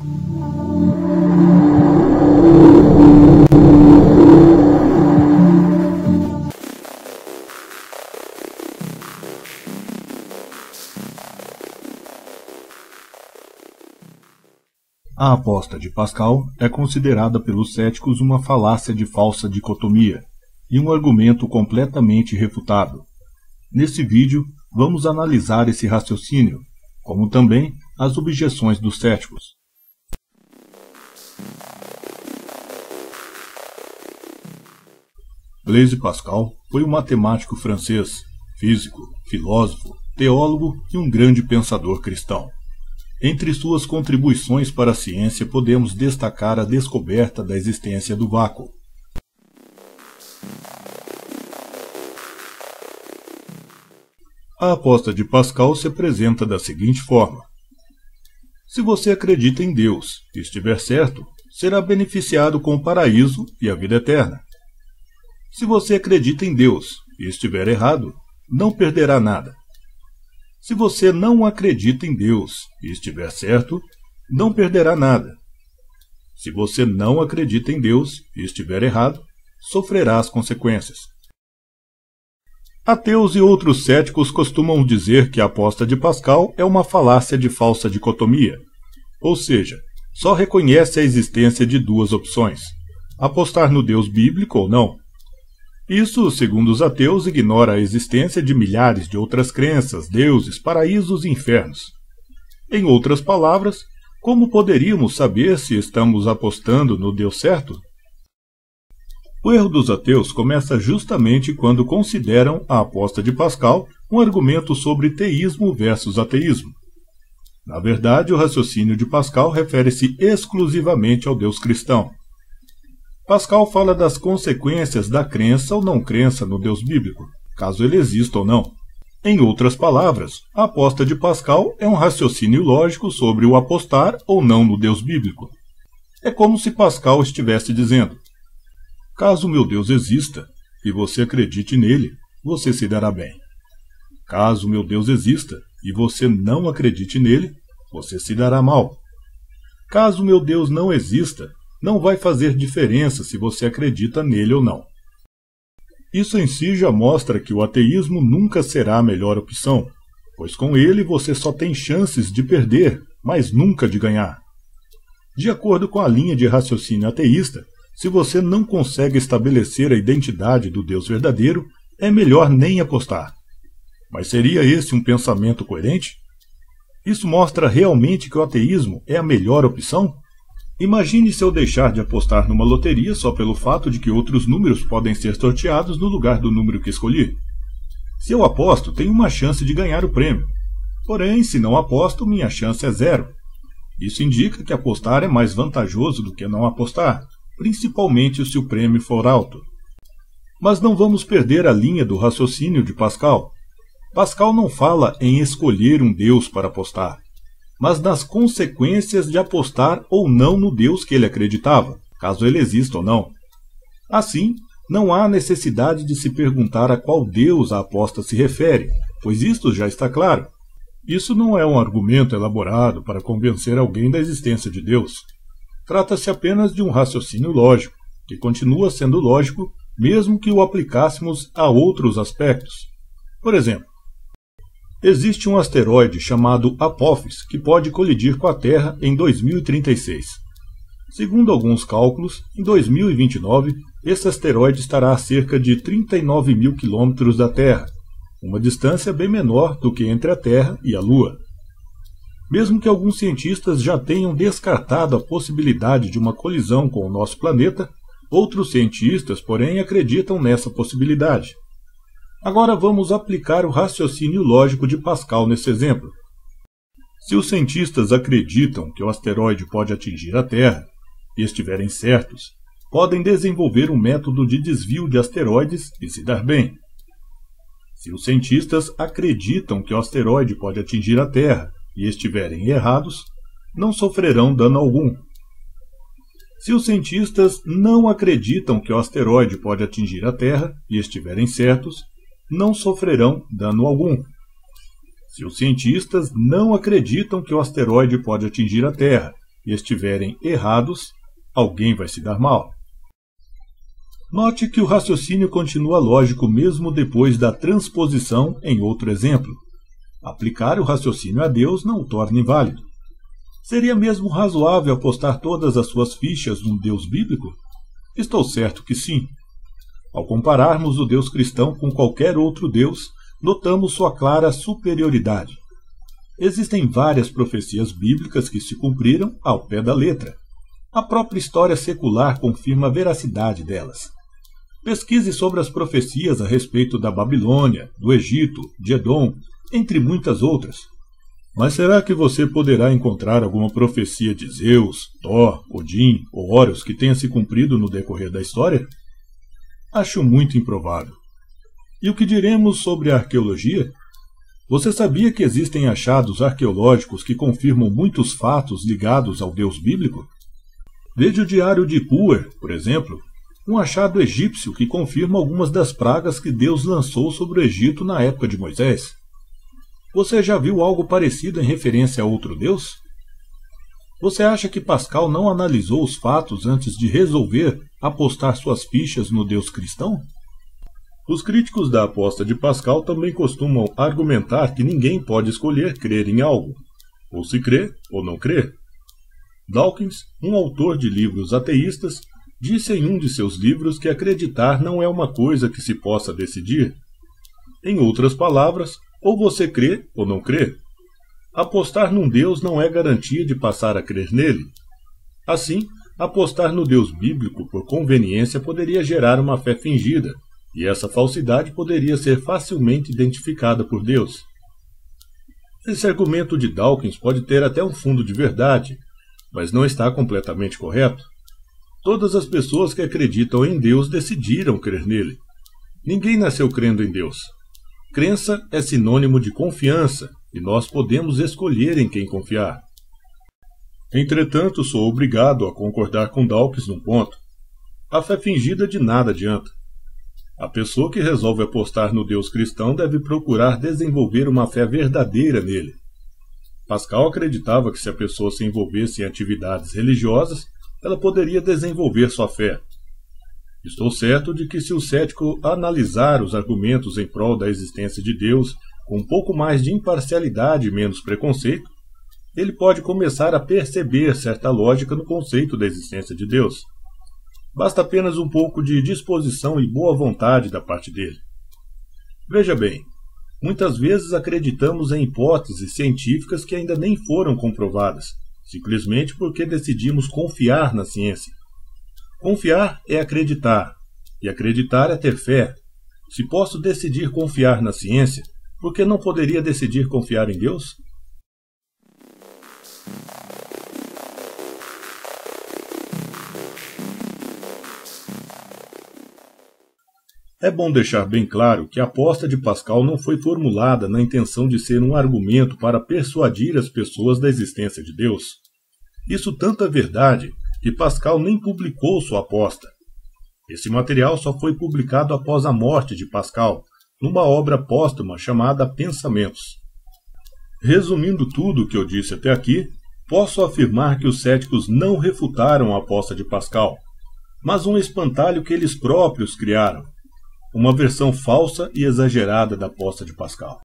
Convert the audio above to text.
A aposta de Pascal é considerada pelos céticos uma falácia de falsa dicotomia e um argumento completamente irrefutável. Nesse vídeo, vamos analisar esse raciocínio, como também as objeções dos céticos. Blaise Pascal foi um matemático francês, físico, filósofo, teólogo e um grande pensador cristão. Entre suas contribuições para a ciência podemos destacar a descoberta da existência do vácuo. A aposta de Pascal se apresenta da seguinte forma: se você acredita em Deus e estiver certo, será beneficiado com o paraíso e a vida eterna. Se você acredita em Deus e estiver errado, não perderá nada. Se você não acredita em Deus e estiver certo, não perderá nada. Se você não acredita em Deus e estiver errado, sofrerá as consequências. Ateus e outros céticos costumam dizer que a aposta de Pascal é uma falácia de falsa dicotomia, ou seja, só reconhece a existência de duas opções: apostar no Deus bíblico ou não. Isso, segundo os ateus, ignora a existência de milhares de outras crenças, deuses, paraísos e infernos. Em outras palavras, como poderíamos saber se estamos apostando no Deus certo? O erro dos ateus começa justamente quando consideram a aposta de Pascal um argumento sobre teísmo versus ateísmo. Na verdade, o raciocínio de Pascal refere-se exclusivamente ao Deus cristão. Pascal fala das consequências da crença ou não crença no Deus bíblico, caso ele exista ou não. Em outras palavras, a aposta de Pascal é um raciocínio lógico sobre o apostar ou não no Deus bíblico. É como se Pascal estivesse dizendo: caso meu Deus exista e você acredite nele, você se dará bem. Caso meu Deus exista e você não acredite nele, você se dará mal. Caso meu Deus não exista, não vai fazer diferença se você acredita nele ou não. Isso em si já mostra que o ateísmo nunca será a melhor opção, pois com ele você só tem chances de perder, mas nunca de ganhar. De acordo com a linha de raciocínio ateísta, se você não consegue estabelecer a identidade do Deus verdadeiro, é melhor nem apostar. Mas seria esse um pensamento coerente? Isso mostra realmente que o ateísmo é a melhor opção? Imagine se eu deixar de apostar numa loteria só pelo fato de que outros números podem ser sorteados no lugar do número que escolhi. Se eu aposto, tenho uma chance de ganhar o prêmio. Porém, se não aposto, minha chance é zero. Isso indica que apostar é mais vantajoso do que não apostar, principalmente se o prêmio for alto. Mas não vamos perder a linha do raciocínio de Pascal. Pascal não fala em escolher um Deus para apostar, mas nas consequências de apostar ou não no Deus que ele acreditava, caso ele exista ou não. Assim, não há necessidade de se perguntar a qual Deus a aposta se refere, pois isto já está claro. Isso não é um argumento elaborado para convencer alguém da existência de Deus. Trata-se apenas de um raciocínio lógico, que continua sendo lógico mesmo que o aplicássemos a outros aspectos. Por exemplo, existe um asteroide chamado Apophis que pode colidir com a Terra em 2036. Segundo alguns cálculos, em 2029, esse asteroide estará a cerca de 39 mil quilômetros da Terra, uma distância bem menor do que entre a Terra e a Lua. Mesmo que alguns cientistas já tenham descartado a possibilidade de uma colisão com o nosso planeta, outros cientistas, porém, acreditam nessa possibilidade. Agora vamos aplicar o raciocínio lógico de Pascal nesse exemplo. Se os cientistas acreditam que o asteroide pode atingir a Terra, e estiverem certos, podem desenvolver um método de desvio de asteroides e se dar bem. Se os cientistas acreditam que o asteroide pode atingir a Terra e estiverem errados, não sofrerão dano algum. Se os cientistas não acreditam que o asteroide pode atingir a Terra e estiverem certos, não sofrerão dano algum. Se os cientistas não acreditam que o asteroide pode atingir a Terra e estiverem errados, alguém vai se dar mal. Note que o raciocínio continua lógico mesmo depois da transposição em outro exemplo. Aplicar o raciocínio a Deus não o torna inválido. Seria mesmo razoável apostar todas as suas fichas num Deus bíblico? Estou certo que sim. Ao compararmos o Deus cristão com qualquer outro Deus, notamos sua clara superioridade. Existem várias profecias bíblicas que se cumpriram ao pé da letra. A própria história secular confirma a veracidade delas. Pesquise sobre as profecias a respeito da Babilônia, do Egito, de Edom, entre muitas outras. Mas será que você poderá encontrar alguma profecia de Zeus, Thor, Odin ou Horus que tenha se cumprido no decorrer da história? Acho muito improvável. E o que diremos sobre a arqueologia? Você sabia que existem achados arqueológicos que confirmam muitos fatos ligados ao Deus bíblico? Veja o Diário de Puer, por exemplo, um achado egípcio que confirma algumas das pragas que Deus lançou sobre o Egito na época de Moisés. Você já viu algo parecido em referência a outro Deus? Você acha que Pascal não analisou os fatos antes de resolver apostar suas fichas no Deus cristão? Os críticos da aposta de Pascal também costumam argumentar que ninguém pode escolher crer em algo, ou se crer ou não crer. Dawkins, um autor de livros ateístas, disse em um de seus livros que acreditar não é uma coisa que se possa decidir. Em outras palavras, ou você crê ou não crê. Apostar num Deus não é garantia de passar a crer nele. Assim, apostar no Deus bíblico por conveniência poderia gerar uma fé fingida, e essa falsidade poderia ser facilmente identificada por Deus. Esse argumento de Dawkins pode ter até um fundo de verdade, mas não está completamente correto. Todas as pessoas que acreditam em Deus decidiram crer nele. Ninguém nasceu crendo em Deus. Crença é sinônimo de confiança, e nós podemos escolher em quem confiar. Entretanto, sou obrigado a concordar com Dawkins num ponto. A fé fingida de nada adianta. A pessoa que resolve apostar no Deus cristão deve procurar desenvolver uma fé verdadeira nele. Pascal acreditava que se a pessoa se envolvesse em atividades religiosas, ela poderia desenvolver sua fé. Estou certo de que se o cético analisar os argumentos em prol da existência de Deus com um pouco mais de imparcialidade e menos preconceito, ele pode começar a perceber certa lógica no conceito da existência de Deus. Basta apenas um pouco de disposição e boa vontade da parte dele. Veja bem, muitas vezes acreditamos em hipóteses científicas que ainda nem foram comprovadas, simplesmente porque decidimos confiar na ciência. Confiar é acreditar, e acreditar é ter fé. Se posso decidir confiar na ciência, por que não poderia decidir confiar em Deus? É bom deixar bem claro que a aposta de Pascal não foi formulada na intenção de ser um argumento para persuadir as pessoas da existência de Deus. Isso tanto é verdade que Pascal nem publicou sua aposta. Esse material só foi publicado após a morte de Pascal, numa obra póstuma chamada Pensamentos. Resumindo tudo o que eu disse até aqui, posso afirmar que os céticos não refutaram a aposta de Pascal, mas um espantalho que eles próprios criaram, uma versão falsa e exagerada da aposta de Pascal.